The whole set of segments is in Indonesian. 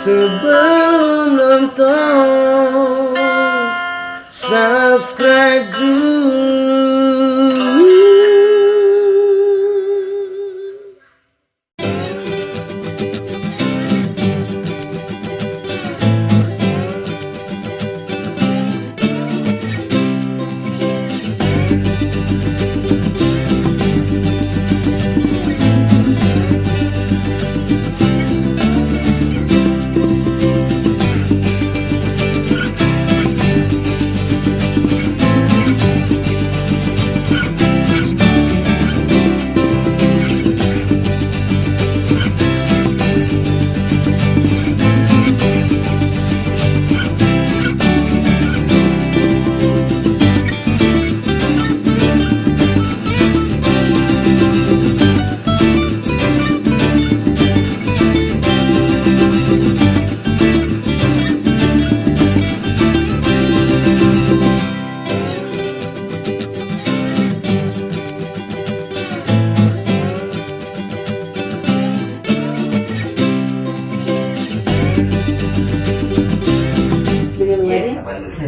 Sebelum nonton, subscribe dulu.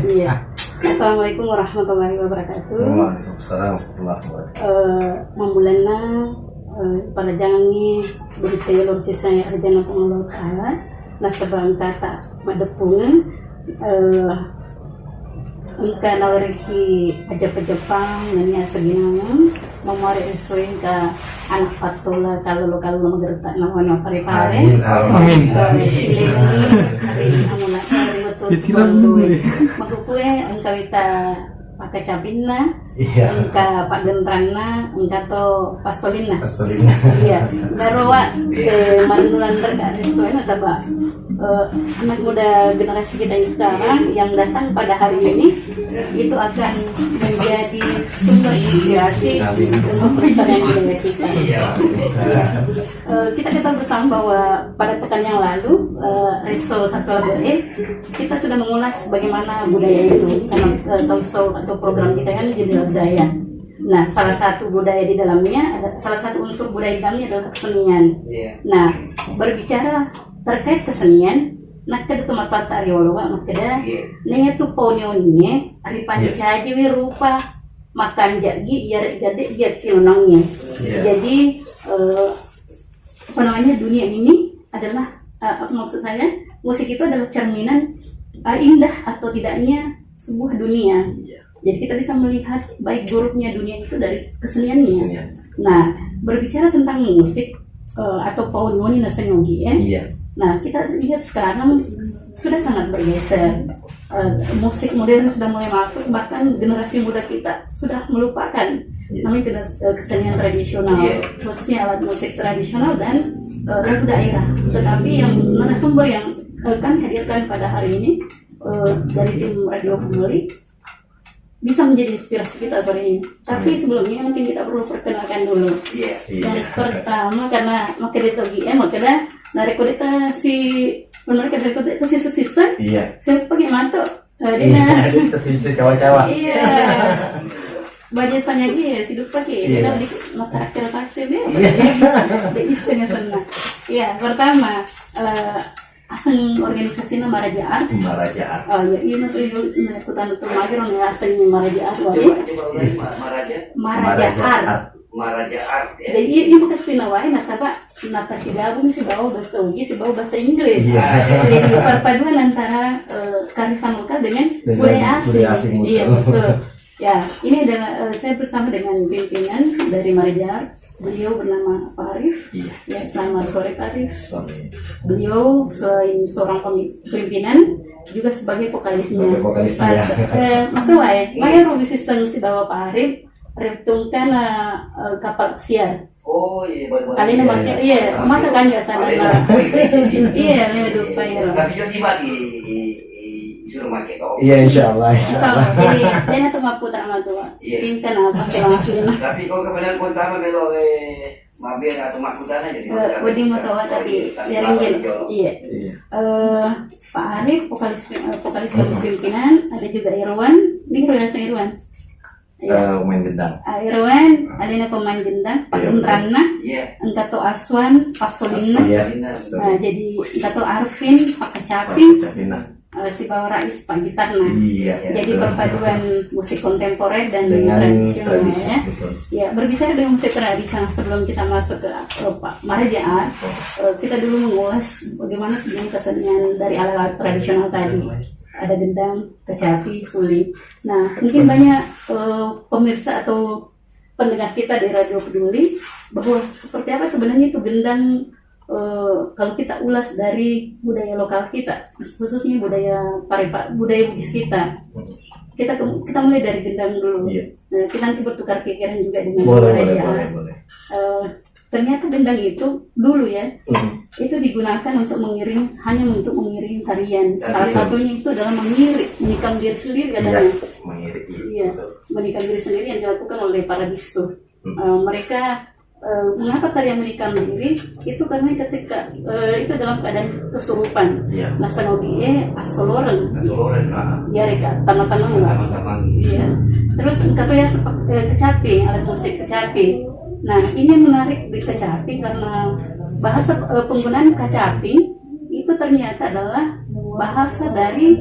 Iya. Assalamualaikum warahmatullahi wabarakatuh. Waalaikumsalam warahmatullahi wabarakatuh. Membulana pada jangannya berita lor sisa ya rejana pengelola taala nasabang kata madepungan engka nawariki aja pejepang nanya seginangan memori esoin ke anak patula kalau magertak nawana pare-pare amin silih hari amuna hari betul magukue engka wita pakai capinna engka pak gentrangna engka to pasolina iya garowa manulan terga esoin nasaba anak muda generasi kita yang sekarang yang datang pada hari ini itu akan menjadi sumber inspirasi untuk pelestarian budaya kita. Kita ketahui bersama bahwa pada pekan yang lalu Reso Satu Labe kita sudah mengulas bagaimana budaya itu karena talkshow atau program kita kan jadi budaya. Nah, salah satu budaya di dalamnya, salah satu unsur budaya di dalamnya adalah kesenian. Nah, berbicara terkait kesenian, nak kada tu mata tari walawa makada nenya tu ponyonie ari pancaji wi rupa makan jagi yar gade dia kilonongnya. Jadi apa namanya dunia ini adalah maksud saya musik itu adalah cerminan indah atau tidaknya sebuah dunia. Jadi kita bisa melihat baik buruknya dunia itu dari keseniannya. Nah, berbicara tentang musik atau ponyonie nasenyogi Nah, kita lihat sekarang sudah sangat bergeser. Musik modern sudah mulai masuk, bahkan generasi muda kita sudah melupakan namanya kesenian tradisional, khususnya alat musik tradisional dan lagu daerah. Tetapi yang narasumber yang akan hadirkan pada hari ini dari tim Radio Kembali bisa menjadi inspirasi kita sore ini. Tapi sebelumnya mungkin kita perlu perkenalkan dulu. Yang pertama karena makanya narekodeta si mereka narekodeta sisa-sisa. Siapa pakai mantu? Dia sisa cawa-cawa. Iya. Bajasanya dia si lupa ki. Dia di mata taksir dia. Dia istilahnya sana. Iya, pertama asing organisasi nama Maraja Art. Oh ya, ini tuh ikutan tuh magir orang asing Maraja Art. Maraja Art. Jadi ini bukan sinawai nasaba nata si gabung si bawa bahasa Uji si bawa bahasa Inggris. Jadi perpaduan antara kearifan lokal dengan budaya asing. Iya betul. Ya ini adalah saya bersama dengan pimpinan dari Maraja Art. Beliau bernama Pak Arif. Ya selamat sore Pak Arif. Beliau selain seorang pimpinan juga sebagai vokalisnya. Maka wae rubisi si bawa Pak Arif. Retungkan kapal pesiar. Oh iya, kali ini pakai iya, masa kan nggak sana lah. Iya, ini lupa ya. Tapi juga tiba di suruh pakai kau. Iya, insyaallah. Jadi dia tuh mampu tak mampu. Pinkan apa langsung. Tapi kau kebenaran pun tahu kalau mabir atau makutana jadi. Budi mau tahu tapi biarin gitu. Iya. Pak Arif vokalis pimpinan, ada juga Irwan. Ini relasi Irwan. main gendang. Irwan, Alina pemain gendang, Pak Imrana, Engkato Aswan, Pak Solina, jadi Engkato Arvin, Pak Kecapi, si Bawa Rais, Pak Gitarna. Jadi perpaduan musik kontemporer dan tradisional ya. Ya, berbicara dengan musik tradisional sebelum kita masuk ke Pak Maraja, kita dulu mengulas bagaimana sebenarnya kesenian dari alat-alat tradisional tadi. Ada gendang, kecapi, suling. Nah, mungkin banyak pemirsa atau pendengar kita di Radio Peduli bahwa seperti apa sebenarnya itu gendang kalau kita ulas dari budaya lokal kita, khususnya budaya Bugis kita. Kita mulai dari gendang dulu. Nah, kita nanti bertukar pikiran juga dengan boleh. Ternyata gendang itu dulu ya, itu digunakan untuk hanya untuk mengiring tarian. Salah satunya itu adalah menikam diri sendiri katanya. Menikam diri sendiri yang dilakukan oleh para bisu. Mereka mengapa tarian menikam diri? Itu karena ketika itu dalam keadaan kesurupan. Nah, sanogie asoloren. Ya, reka tama-tama. Iya. Terus kata ya kecapi, alat musik kecapi. Nah, ini menarik di kecapi karena bahasa penggunaan kecapi itu ternyata adalah bahasa dari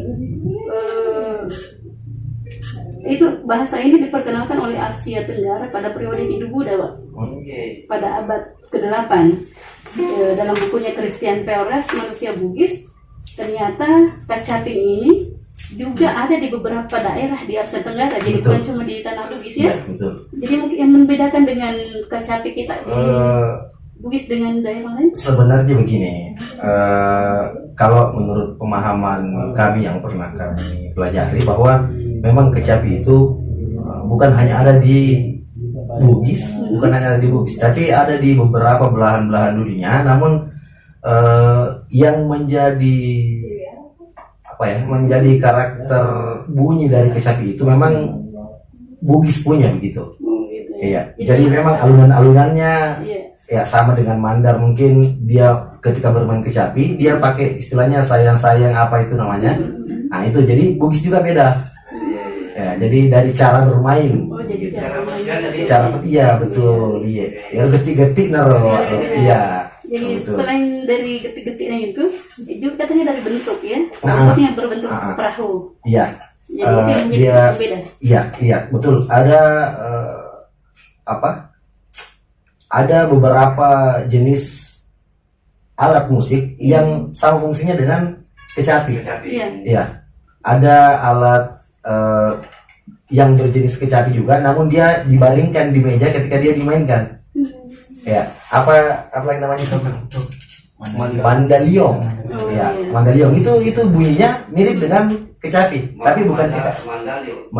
bahasa ini diperkenalkan oleh Asia Tenggara pada periode Hindu-Buddha, Pak. Pada abad ke-8 dalam bukunya Christian Peores, Manusia Bugis, ternyata kecapi ini juga ada di beberapa daerah di Asia Tenggara, jadi bukan cuma di tanah Bugis ya. Jadi mungkin yang membedakan dengan kecapi kita di Bugis dengan daerah lain? Sebenarnya begini, Kalau menurut pemahaman kami yang pernah kami pelajari bahwa memang kecapi itu bukan hanya ada di Bugis, tapi ada di beberapa belahan-belahan dunia. Namun yang menjadi karakter bunyi dari kecapi itu memang Bugis punya begitu. Iya. Jadi memang alunan-alunannya ya sama dengan Mandar, mungkin dia ketika bermain kecapi dia pakai istilahnya sayang-sayang apa itu namanya. Nah itu jadi Bugis juga beda. Ya, jadi dari cara bermain. Cara iya betul. Iya. Ya getik-getik naro. Iya. Jadi selain dari getik-getiknya itu juga katanya dari bentuk ya, bentuknya berbentuk perahu. Iya. Jadi dia beda. Iya betul. Ada ada beberapa jenis alat musik yang sama fungsinya dengan kecapi. Iya. Ada alat yang berjenis kecapi juga, namun dia dibaringkan di meja ketika dia dimainkan. Ya, apa yang namanya itu? Mandaliong. Mandaliong itu bunyinya mirip dengan kecapi, tapi bukan kecapi.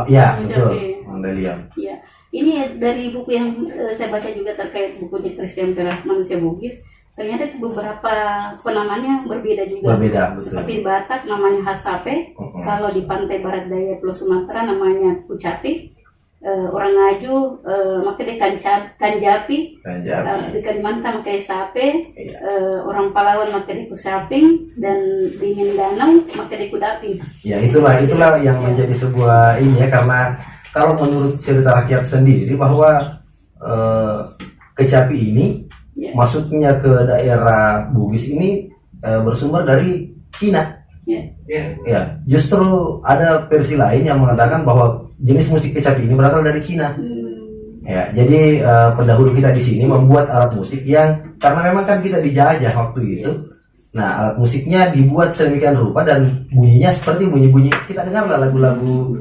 Ya, betul. Mandaliong. Iya. Ini dari buku yang saya baca juga terkait bukunya Christian Peres, Manusia Bugis. Ternyata itu beberapa penamanya berbeda juga. Betul. Seperti di Batak namanya Hasape, kalau di pantai barat daya Pulau Sumatera namanya Kucapi. Orang Ngaju makanya Kanjapi, di Kalimantan makanya Sape, orang Palawan makanya Kusaping, dan di Mindanao makanya Kudaping. Ya itulah yang menjadi sebuah ini ya, karena kalau menurut cerita rakyat sendiri bahwa kecapi ini masuknya ke daerah Bugis ini bersumber dari Cina. Ya, justru ada versi lain yang mengatakan bahwa jenis musik kecapi ini berasal dari Cina. Ya, jadi pendahulu kita di sini membuat alat musik yang karena memang kan kita dijajah waktu itu. Nah, alat musiknya dibuat sedemikian rupa dan bunyinya seperti bunyi-bunyi kita dengar lah lagu-lagu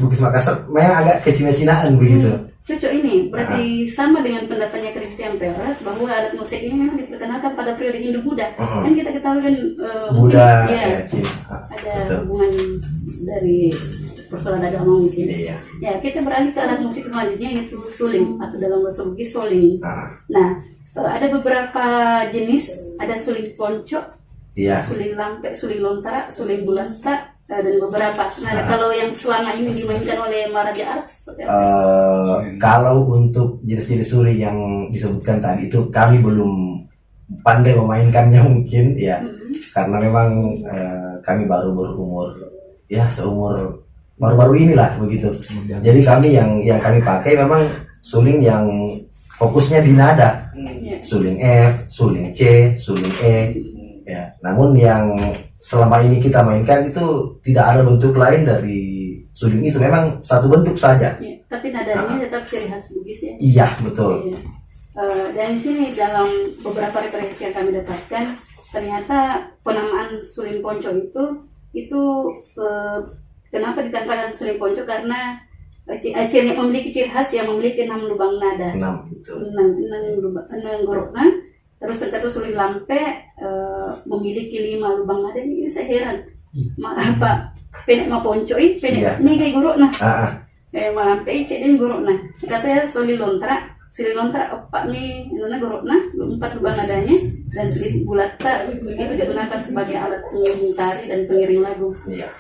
Bugis Makassar, memang agak kecina-cinaan begitu. Cocok ini, berarti sama dengan pendapatnya Christian Peres bahwa alat musik ini memang diperkenalkan pada periode Hindu-Buddha. Kan kita ketahui kan Buddha, ada hubungan dari persoalan agama mungkin. Ya, kita beralih ke alat musik selanjutnya yaitu suling atau dalam bahasa Bugis soling. Nah, ada beberapa jenis, ada suling ponco, suling lampe, suling lontara, suling bulata, dan beberapa. Nah, kalau yang selama ini dimainkan oleh Maraja Art seperti apa? Kalau untuk jenis-jenis suling yang disebutkan tadi itu kami belum pandai memainkannya mungkin ya, karena memang kami baru berumur ya seumur baru-baru inilah begitu. Jadi kami yang kami pakai memang suling yang fokusnya di nada, suling F, suling C, suling E. Ya, namun yang selama ini kita mainkan itu tidak ada bentuk lain dari suling itu, memang satu bentuk saja. Ya, tapi nadanya tetap ciri khas Bugis ya. Iya, betul. Ya. Dan di sini dalam beberapa referensi yang kami dapatkan, ternyata penamaan suling ponco itu kenapa dikatakan suling ponco, karena memiliki ciri khas yang memiliki 6 lubang nada. 6 betul. 6 gorokna. Terus yang satu suling lampe memiliki 5 lubang nada. Ini saya heran. Apa penek ma ponco penek ini kayak gorokna. Ma lampe cek din gorokna. Katanya suling lontra opak nih nuna gorokna 4 lubang nadanya, dan sulit bulata itu digunakan sebagai alat pengiring tari dan pengiring lagu.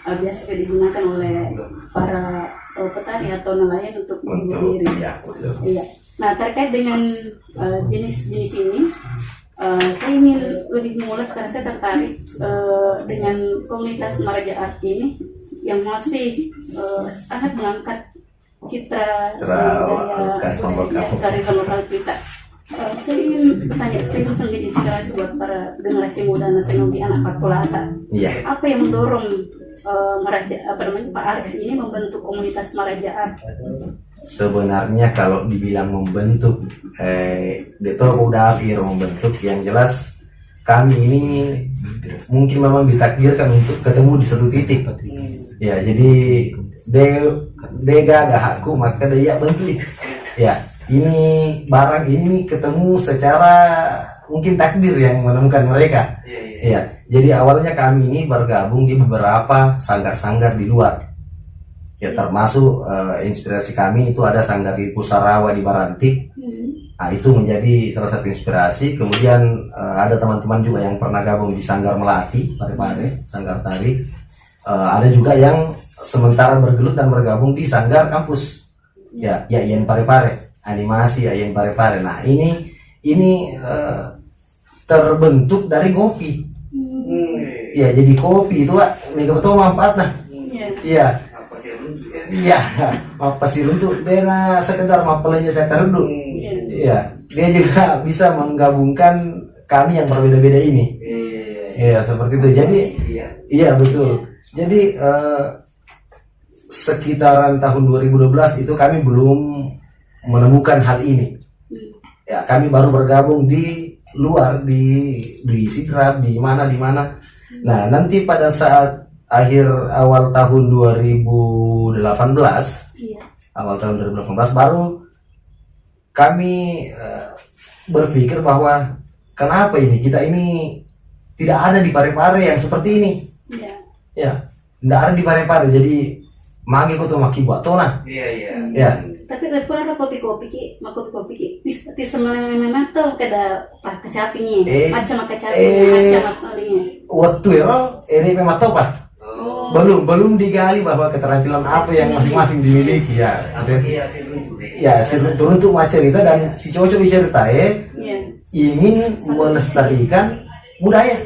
Biasa digunakan oleh para petani atau nelayan untuk mengiring. Iya. Nah, terkait dengan jenis-jenis ini, saya ingin lebih mengulas karena saya tertarik dengan komunitas Maraja Art ini yang masih sangat mengangkat citra dari lokal kita. Saya ingin bertanya supaya bisa menjadi inspirasi buat para generasi muda nasional anak Patulata. Apa yang mendorong Pak Arif ini membentuk komunitas Maraja Art? Sebenarnya kalau dibilang membentuk, Deto udah membentuk, yang jelas kami ini mungkin memang ditakdirkan untuk ketemu di satu titik. Ya, jadi dega hakku maka dia bentuk. Ya, ini barang ini ketemu secara mungkin takdir yang menemukan mereka. Ya, jadi awalnya kami ini bergabung di beberapa sanggar-sanggar di luar. Ya, termasuk inspirasi kami itu ada sanggar di Pusarawa di Barantik. Nah, itu menjadi salah satu inspirasi. Kemudian ada teman-teman juga yang pernah gabung di Sanggar Melati, Parepare, Sanggar Tari. Ada juga yang sementara bergelut dan bergabung di Sanggar Kampus. Ya, Yayan Parepare, animasi Yayan Parepare. Nah, ini terbentuk dari kopi. Ya, jadi kopi itu mega betul manfaatnya. Iya. Iya, pasir untuk dena sekedar mapelnya saya teruduk. Iya, dia juga bisa menggabungkan kami yang berbeda-beda ini. Iya, seperti itu. Jadi, iya betul. Jadi sekitaran tahun 2012 itu kami belum menemukan hal ini. Ya, kami baru bergabung di luar di Sidrap, di mana. Nah, nanti pada saat awal tahun 2018 baru kami berpikir bahwa kenapa kita ini tidak ada di Parepare yang seperti ini. Ya, tidak ada di Parepare, jadi magi ko to maki buat tona. Ya. Tapi pernah ada kopi-kopi ki di semana-mana tuh kada kecapingnya, macam kecapingnya, macam masalahnya. Waktu ini memang tahu pak. Belum digali bahwa keterampilan apa yang masing-masing dimiliki ya. Ya, turun untuk cerita dan si cowok ceritain ingin melestarikan budaya.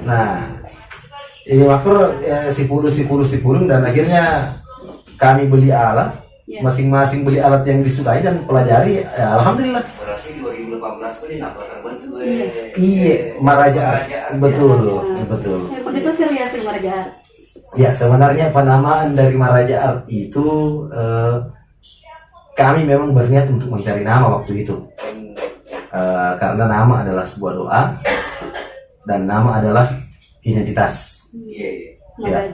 Nah, ini makro si pulung dan akhirnya kami beli alat, masing-masing beli alat yang disukai dan pelajari. Ya, alhamdulillah. Berarti 2018 pun ini terbentuk. Iya, Maraja Art. Betul. Begitu serius Maraja Art. Ya, sebenarnya penamaan dari Maraja Art itu kami memang berniat untuk mencari nama waktu itu. Karena nama adalah sebuah doa dan nama adalah identitas. Ya.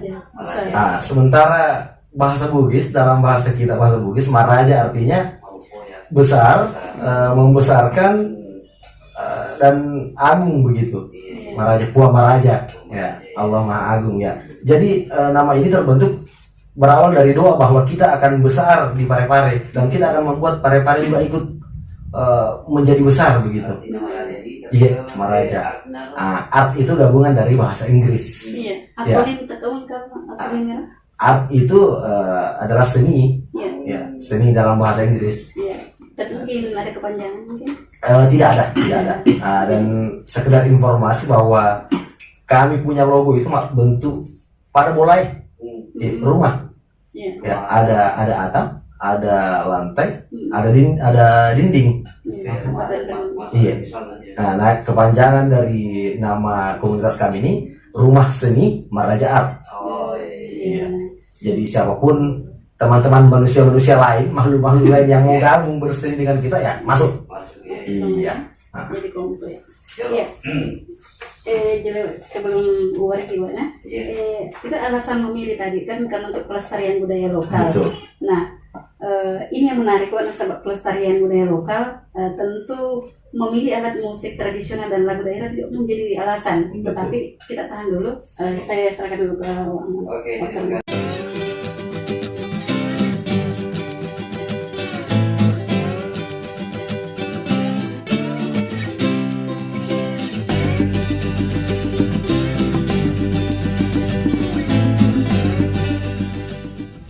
Sementara bahasa Bugis, dalam bahasa kita bahasa Bugis, Maraja artinya besar, membesarkan dan agung begitu. Maraja, Puah Maraja, ya, Allah Maha Agung ya. Jadi nama ini terbentuk berawal dari doa bahwa kita akan besar di Parepare dan kita akan membuat Parepare juga ikut menjadi besar begitu. Iya, Maraja. Art itu gabungan dari bahasa Inggris. Iya. Art itu adalah seni. Ya, seni dalam bahasa Inggris. Iya. Tapi mungkin ada kepanjangan mungkin? Tidak ada. Dan sekedar informasi bahwa kami punya logo itu bentuk pada bolai rumah. Ya, ada atap, ada lantai, ada dinding. Iya. Nah, kepanjangan dari nama komunitas kami ini Rumah Seni Maraja Art. Oh Iya. Jadi siapapun teman-teman manusia-manusia lain, makhluk-makhluk lain yang mau gabung berseni dengan kita ya masuk. Iya. Nah. Jadi komplit. Iya. Jadi sebelum buat gimana? Itu alasan memilih tadi kan untuk pelestarian budaya lokal. Betul. Nah, ini yang menarik karena sebab pelestarian budaya lokal tentu memilih alat musik tradisional dan lagu daerah tidak menjadi alasan. Tetapi kita tahan dulu. Saya serahkan dulu ke Oke.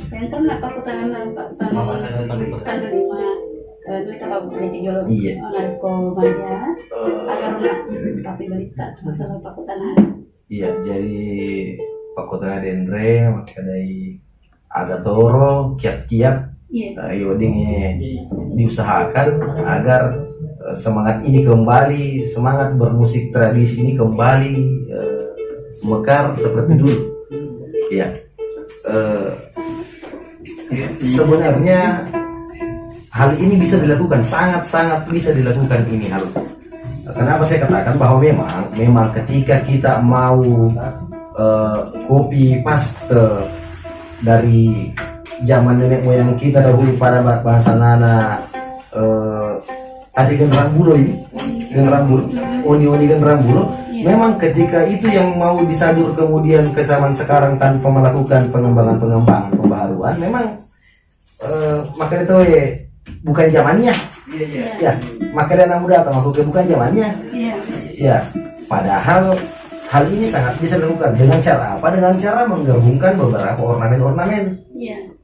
Saya pernah Pak Kutangan Pak Stand 5 mereka Pak Beci Jolo Iya. Narko Maya agar nak tapi berita masalah Pak Kutangan. Iya, jadi Pakota Dendre makadai ada toro kiat-kiat yodingnya diusahakan agar semangat ini kembali, semangat bermusik tradisi ini kembali mekar seperti dulu. Iya. Sebenarnya hal ini bisa dilakukan, sangat-sangat bisa dilakukan ini hal. Kenapa saya katakan bahwa memang ketika kita mau copy paste dari zaman nenek moyang kita dahulu pada bahasa Nana adegan rambulo ini, rambulo, oni rambulo. Memang ketika itu yang mau disadur kemudian ke zaman sekarang tanpa melakukan pengembangan pembaharuan, memang makanya itu bukan zamannya. Ya, makanya anak muda atau aku bukan zamannya. Ya, padahal hal ini sangat bisa dilakukan dengan cara apa? Dengan cara menggabungkan beberapa ornamen-ornamen.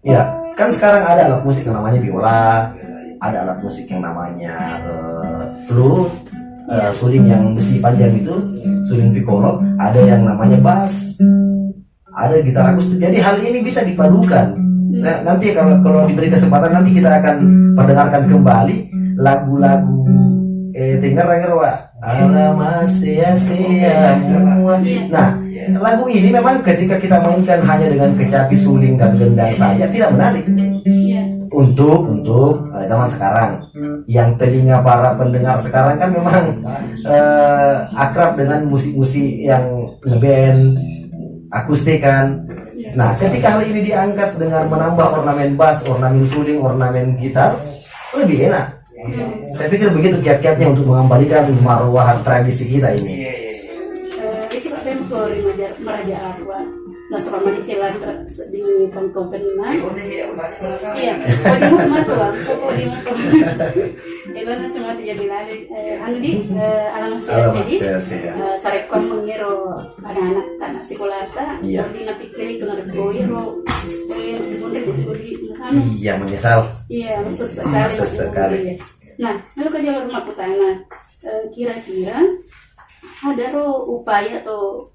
Ya, kan sekarang ada alat musik yang namanya biola, ada alat musik yang namanya flute, suling yang besi panjang itu, suling piccolo, ada yang namanya bass, ada gitar akustik. Jadi hal ini bisa dipadukan. Nah, nanti kalau diberi kesempatan nanti kita akan perdengarkan kembali lagu-lagu Tengarangirwa Alama sia-sia. Nah, lagu ini memang ketika kita mainkan hanya dengan kecapi, suling dan gendang saja tidak menarik. Untuk zaman sekarang, yang telinga para pendengar sekarang kan memang akrab dengan musik-musik yang ngeband, akustik kan. Nah, ketika hal ini diangkat dengan menambah ornamen bass, ornamen suling, ornamen gitar, lebih enak. Saya pikir begitu kiat-kiatnya untuk mengembalikan marwah tradisi kita ini. Isi Pak Pemko Meraja Arwa. Nah, selama di Cilan di Pangkopenan. Iya, di rumah tuh, di rumah. Itu nasi mati jadi lali. Andi alam sia-sia. Sarekon mengiro anak-anak tanah sekolah ta. Di napikir itu narkoiro. Iya, menyesal. Iya, sesekali. Nah, lalu ke jalur rumah Putana, kira-kira ada upaya atau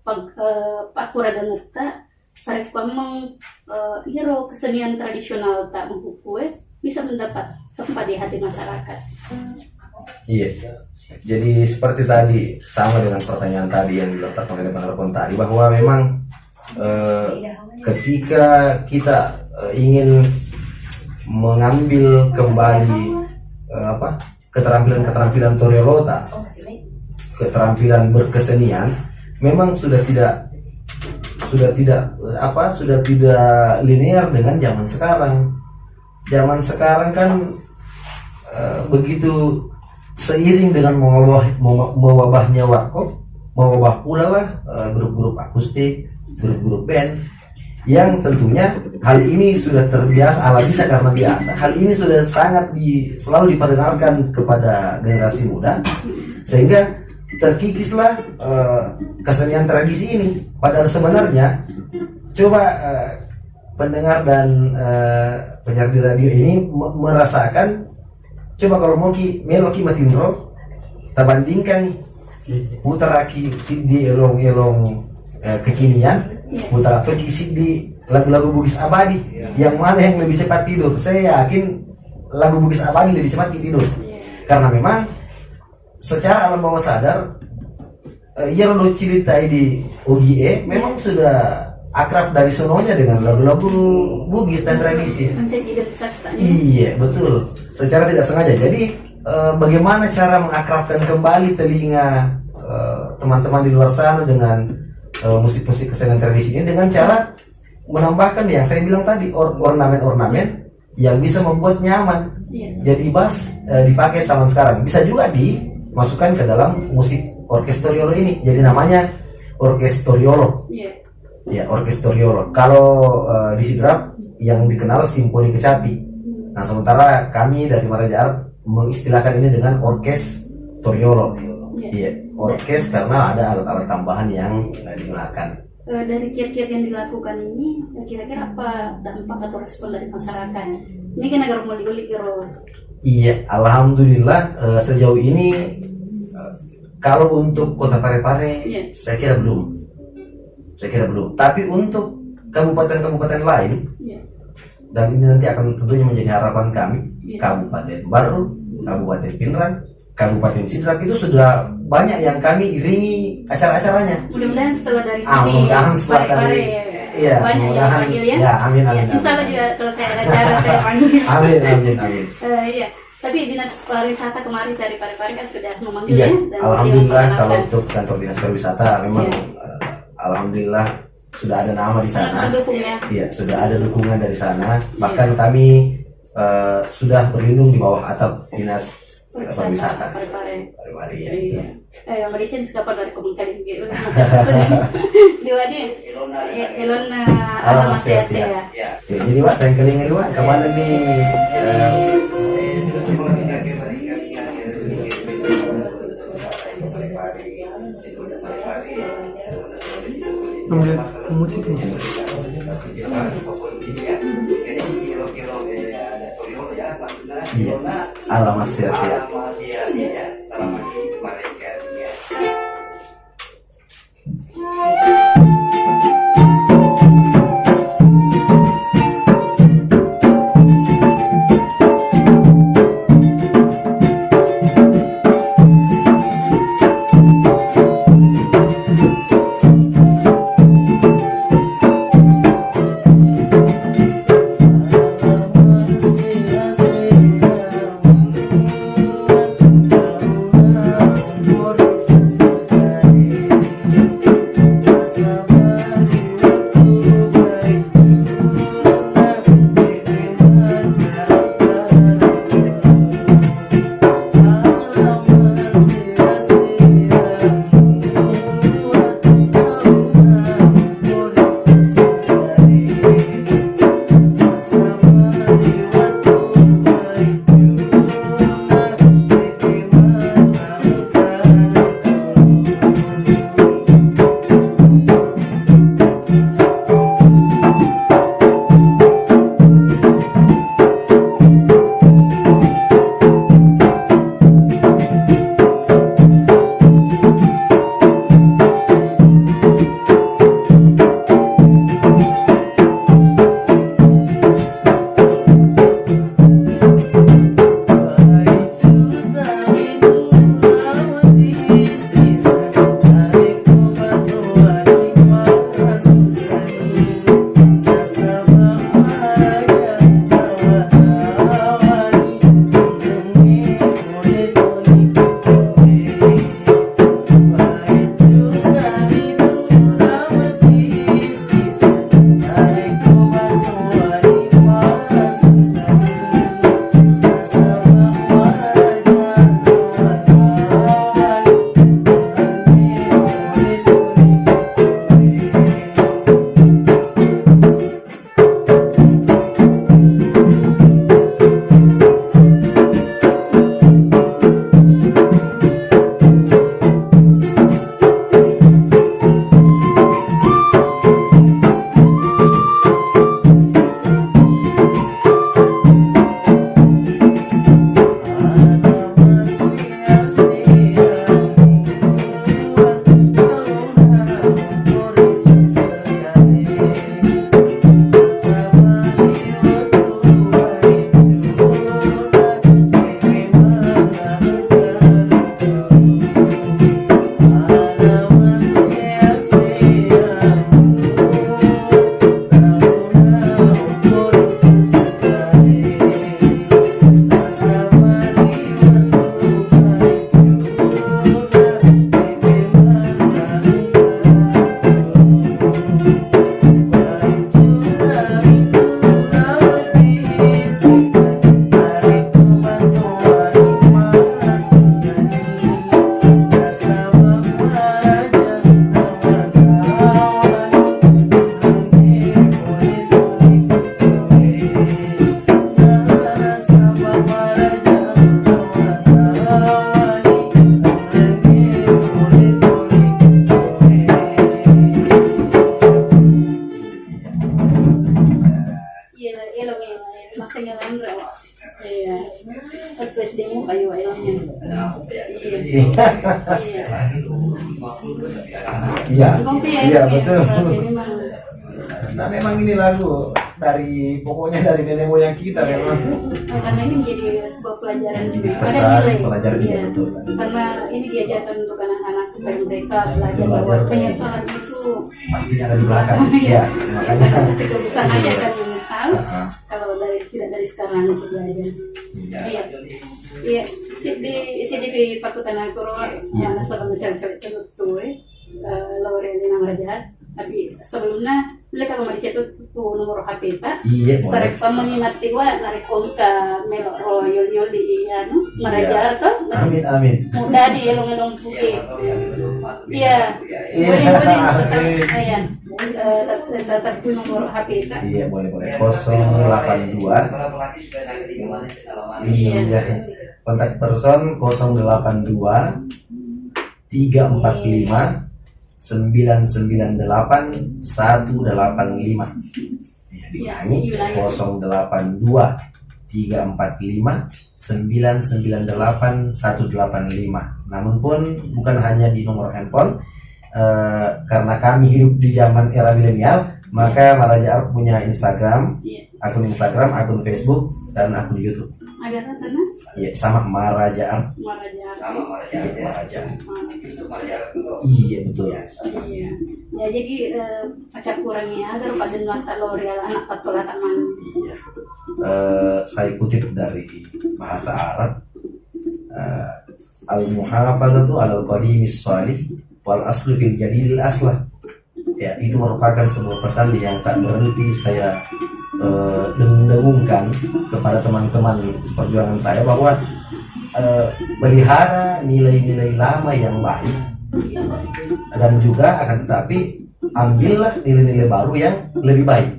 pakuragan neta sarek pamong hero kesenian tradisional tak menghukues bisa mendapat tempat di hati masyarakat. Iya. Jadi seperti tadi, sama dengan pertanyaan tadi yang diletakkan oleh penelpon tadi, bahwa memang ketika kita ingin mengambil kembali keterampilan Toriolota, keterampilan berkesenian, memang sudah tidak linear dengan zaman sekarang. Zaman sekarang kan begitu seiring dengan mewabahnya warkop, mewabah pula lah grup-grup akustik, grup-grup band, yang tentunya hal ini sudah terbiasa, bisa karena biasa. Hal ini sudah sangat selalu diperdengarkan kepada generasi muda, sehingga terkikislah kesenian tradisi ini. Padahal sebenarnya coba pendengar dan penyiar di radio ini merasakan, coba kalau meloki matindro tabandingkan putaraki sidi elong kekinian, putar atau kisi di lagu-lagu Bugis Abadi. Yang mana yang lebih cepat tidur? Saya yakin lagu Bugis Abadi lebih cepat tidur. Karena memang secara alam bawah sadar yang lo ceritai di OGE memang sudah akrab dari sononya dengan lagu-lagu Bugis dan tradisi. Menjadi identitas tadi. Iya, betul. Secara tidak sengaja. Jadi bagaimana cara mengakrabkan kembali telinga teman-teman di luar sana dengan musik-musik kesenian tradisi ini dengan cara menambahkan yang saya bilang tadi, ornamen-ornamen yang bisa membuat nyaman. Jadi bass dipakai zaman sekarang. Bisa juga dimasukkan ke dalam musik orkestoriolo ini. Jadi namanya orkestoriolo. Ya, orkestoriolo. Kalau di Sidrap yang dikenal simfoni kecapi. Nah, sementara kami dari Maraja Art mengistilahkan ini dengan orkestoriolo. Iya, orkes karena ada alat-alat tambahan yang digunakan. Dari kiat-kiat yang dilakukan ini, kira-kira apa dampak atau respon dari masyarakat? Ini kan agar muli-muli terus. Iya, alhamdulillah sejauh ini kalau untuk Kota Parepare, saya kira belum. Tapi untuk kabupaten-kabupaten lain, dan ini nanti akan tentunya menjadi harapan kami, Kabupaten Baru, Kabupaten Pinrang, Kabupaten Sidrap itu sudah banyak yang kami iringi acara-acaranya. Mudah-mudahan setelah dari sini, mudah-mudahan setelah dari, iya, banyak yang panggil ya. Ya, amin. Insya Allah juga kalau saya ada acara saya panggil. Amin. Iya. Tapi dinas pariwisata kemarin dari Parepare kan sudah memanggil Iya, ya. alhamdulillah kalau untuk kantor dinas pariwisata memang alhamdulillah sudah ada nama di sana. Iya, sudah ada dukungan dari sana. Bahkan kami sudah berlindung di bawah atap dinas pariwisata. Parepare. Iya. Mericin kapan dari komunikasi gitu. Di wadi. Elona alamat sehat. Jadi Wak, tengkeling ini Wak, kemana nih? Musiknya. Iya, alamat sia-sia. Landra. Iya. Terus demo kayu ayamnya. Iya. Iya. Iya. Kopi ya. Iya, betul. Memang. Nah, memang ini lagu dari pokoknya dari nenek moyang kita memang. Karena ini menjadi sebuah pelajaran Jadi juga. Ada pesan, nilai. pelajaran juga, Iya. betul. Karena ini diajarkan untuk anak-anak supaya mereka belajar bahwa Belajar. penyesalan itu Pasti ada di belakang. Iya, makanya. ketika besar aja kan menyesal. Heeh. Kalau tidak dari sekarang itu belajar. Iya. Iya. Di Pakutan Angkoro yang selama cewek-cewek itu Laurelina Raja. Tapi sebelumnya mereka kemarin cetak tuh nomor HP Pak. Iya, boleh. Sarek peminati wa narik kongka melok royol di anu merajar tuh. Amin, amin. Mudah di elong-elong putih. Iya. Iya. Boleh tetap ayam. Tetap tuh nomor HP Pak. Iya, boleh. 082. Iya. Kontak person 082 345 998 185. Ya, diulangi 082 345 998 185. Namun pun bukan hanya di nomor handphone, karena kami hidup di zaman era milenial, maka Maraja Art punya Instagram, akun Instagram, akun Facebook, dan akun YouTube. Ada sana? Iya, sama Maraja Art. Marajar. Iya, betul. Iya. Ya jadi pacak kurangnya agar pada mata L'Oreal anak patola taman. Iya. Saya kutip dari bahasa Arab. Al-muhafazatu alal qadimis shalih wal aslu fil jadidil aslah. Ya, itu merupakan sebuah pesan yang tak berhenti saya dengung-dengungkan kepada teman-teman perjuangan saya bahwa pelihara nilai-nilai lama yang baik, dan juga akan tetapi ambillah nilai-nilai baru yang lebih baik.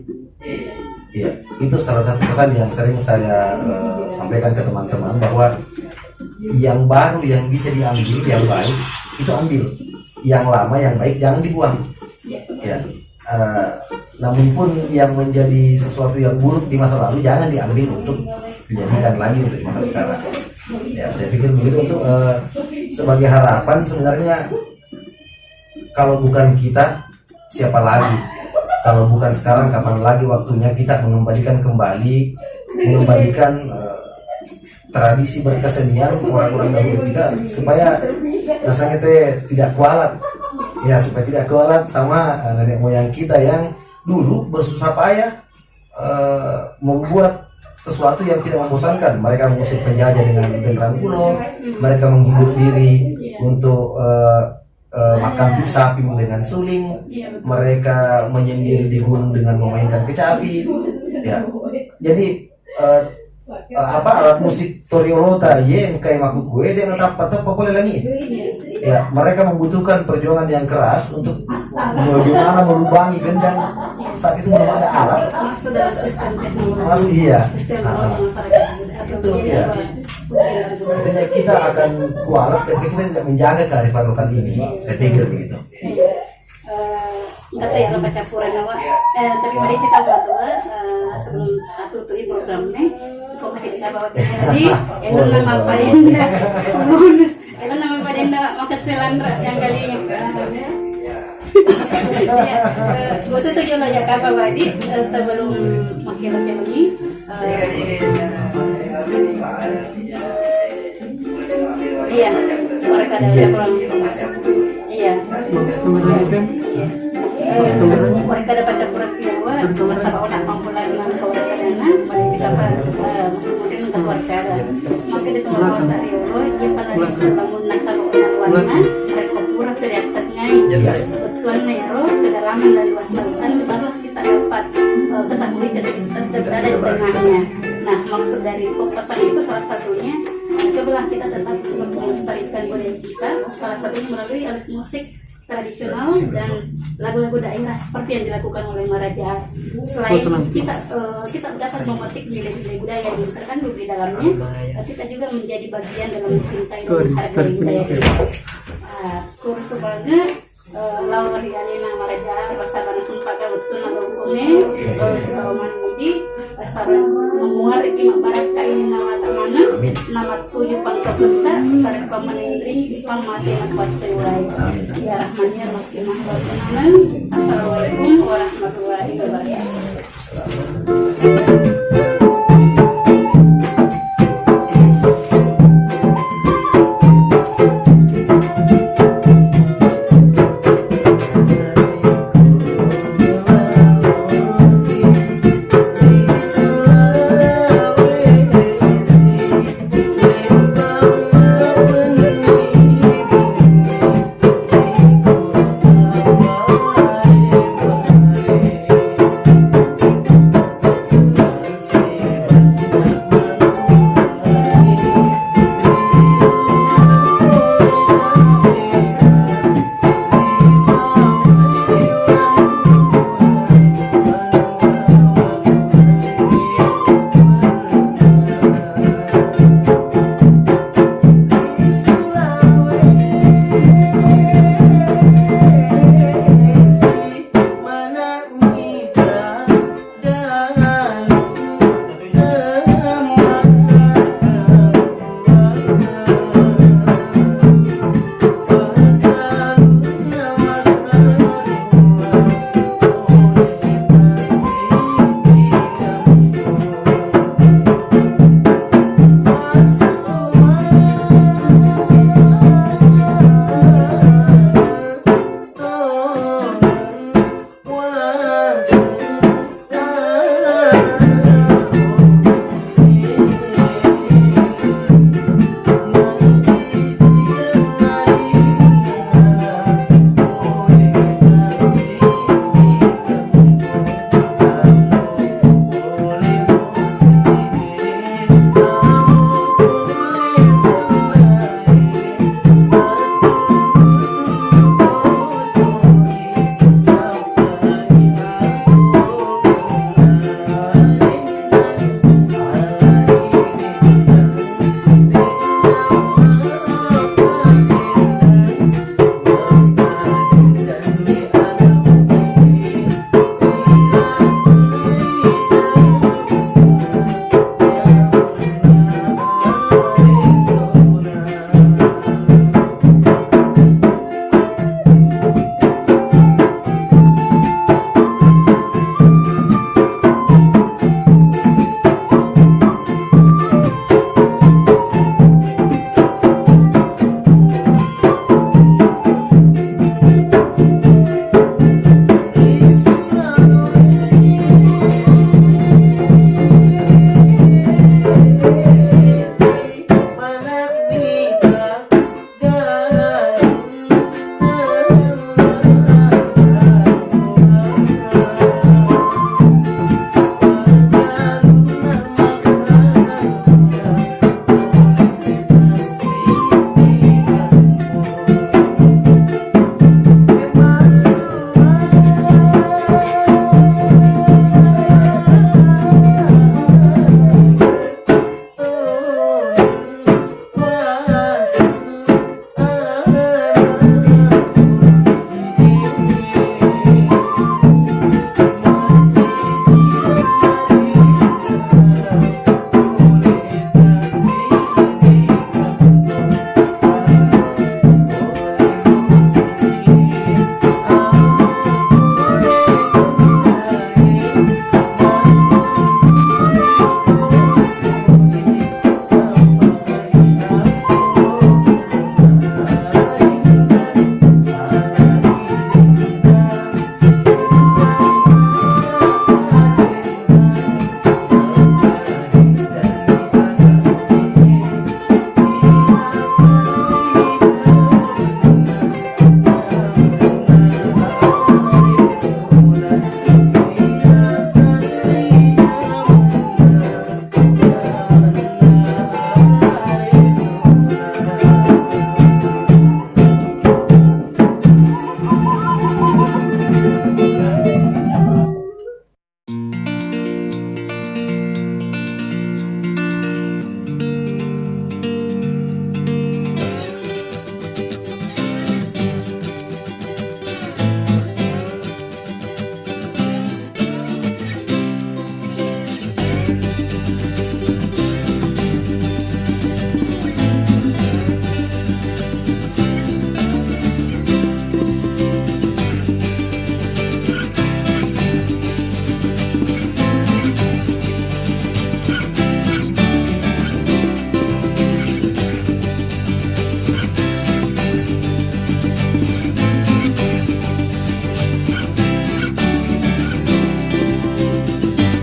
Ya, itu salah satu pesan yang sering saya sampaikan ke teman-teman, bahwa yang baru yang bisa diambil, yang baik itu ambil, yang lama yang baik jangan dibuang. Ya, namun pun yang menjadi sesuatu yang buruk di masa lalu jangan diambil untuk dijadikan lagi untuk di masa sekarang. Ya, saya pikir begitu. Untuk sebagai harapan, sebenarnya kalau bukan kita siapa lagi? Kalau bukan sekarang, kapan lagi waktunya kita mengembalikan tradisi berkesenian orang-orang dahulu kita, supaya rasanya tidak kualat. Ya, supaya tidak kualat sama nenek moyang kita yang dulu bersusah payah membuat sesuatu yang tidak membosankan. Mereka mengusir penjajah dengan genderang kuno, mereka menghibur diri untuk makan sapi dengan suling, mereka menyendiri di gunung dengan memainkan kecapi. Ya, jadi alat musik toriolota yang kayak makuk gue dia tetap boleh lagi. Ya, mereka membutuhkan perjuangan yang keras untuk bagaimana melubangi gendang. Saat itu belum ada alat. Masuk dalam sistem teknologi. Masih iya. Sistem teknologi masyarakat Itu ya. Artinya kita akan kualat ketika kita tidak menjaga kearifan lokal ini. Saya pikir begitu. Kata ya baca campuran awak. Tapi mari cakap waktu sebelum tutup programnya, kok masih dikabawa tadi. Elon nama Padenda bonus. Elon nama Padenda makasih Landra yang kali ini. Ya, gue tuh tujuan aja kabar Wadi sebelum makin ini. Iya, mereka ada campuran. Iya. Mereka dapat campuran Tiawa, masalah orang mampu lagi dengan kawasan dana, mereka jika mungkin keluar cara. Maka di tengah kota Rio, jika lagi selamun nasar warna, mereka pura teriak-teriak, betulan Nero, kedalaman dan luas lautan, barulah kita dapat ketahui ketika kita sudah berada di tengahnya. Nah, maksud dari pesan itu salah satunya, cobalah kita tetap untuk melestarikan budaya kita, salah satunya melalui alat musik tradisional dan lagu-lagu daerah seperti yang dilakukan oleh Maraja. Selain kita dapat memetik nilai-nilai budaya yang terkandung di dalamnya, kita juga menjadi bagian dalam mencintai dan menghargai budaya kita. Kursus banget Laura Rialina Maraja rasakan sumpah betul nang hukumnya kalau sebawaman mudi sarang memuar ikimak baraka ini nama tak mana nama tujuh pangkat besar sarang pemenindring ipang mati nak wasewai ya rahmannya maksimah wa assalamualaikum warahmatullahi wabarakatuh.